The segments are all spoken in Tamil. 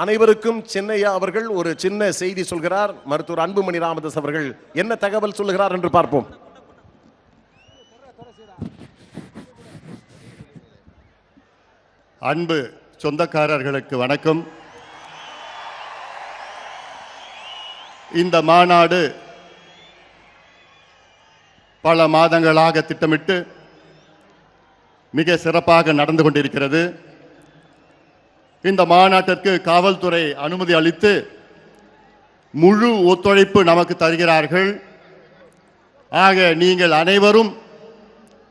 அனைவருக்கும் சின்னையா அவர்கள் ஒரு சின்ன செய்தி சொல்கிறார். மருத்துவர் அன்புமணி ராமதாஸ் அவர்கள் என்ன தகவல் சொல்லுகிறார் என்று பார்ப்போம். அன்பு சொந்தக்காரர்களுக்கு வணக்கம். இந்த மாநாடு பல மாதங்களாக திட்டமிட்டு மிக சிறப்பாக நடந்து கொண்டிருக்கிறது. இந்த மாநாட்டிற்கு காவல்துறை அனுமதி அளித்து முழு ஒத்துழைப்பு நமக்கு தருகிறார்கள். ஆக நீங்கள் அனைவரும்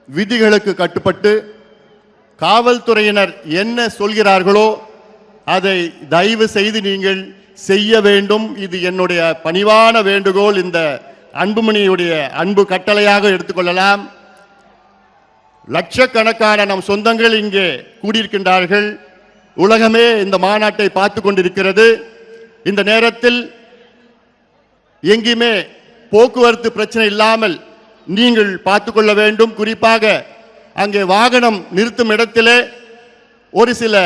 விதிகளுக்கு கட்டுப்பட்டு காவல்துறையினர் என்ன சொல்கிறார்களோ அதை தயவு செய்து நீங்கள் செய்ய வேண்டும். இது என்னுடைய பணிவான வேண்டுகோள். இந்த அன்புமணியுடைய அன்பு கட்டளையாக எடுத்துக்கொள்ளலாம். லட்சக்கணக்கான நம் சொந்தங்கள் இங்கே கூடியிருக்கின்றார்கள். உலகமே இந்த மாநாட்டை பார்த்து கொண்டிருக்கிறது. இந்த நேரத்தில் எங்கேயுமே போக்குவரத்து பிரச்சனை இல்லாமல் நீங்கள் பார்த்து கொள்ள வேண்டும். குறிப்பாக அங்கே வாகனம் நிறுத்தும் இடத்திலே ஒரு சில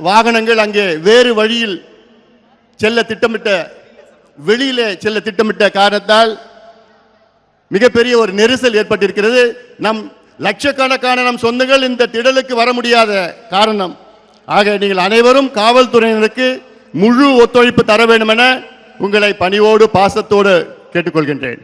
வாகனங்கள் அங்கே வேறு வழியில் செல்ல திட்டமிட்ட வெளியிலே செல்ல திட்டமிட்ட காரணத்தால் மிகப்பெரிய ஒரு நெரிசல் ஏற்பட்டிருக்கிறது. நம் லட்சக்கணக்கான நம் சொந்தங்கள் இந்த திடலுக்கு வர முடியாத காரணம். ஆக நீங்கள் அனைவரும் காவல்துறையினருக்கு முழு ஒத்துழைப்பு தர வேண்டும் என உங்களை பணிவோடு பாசத்தோடு கேட்டுக்கொள்கின்றேன்.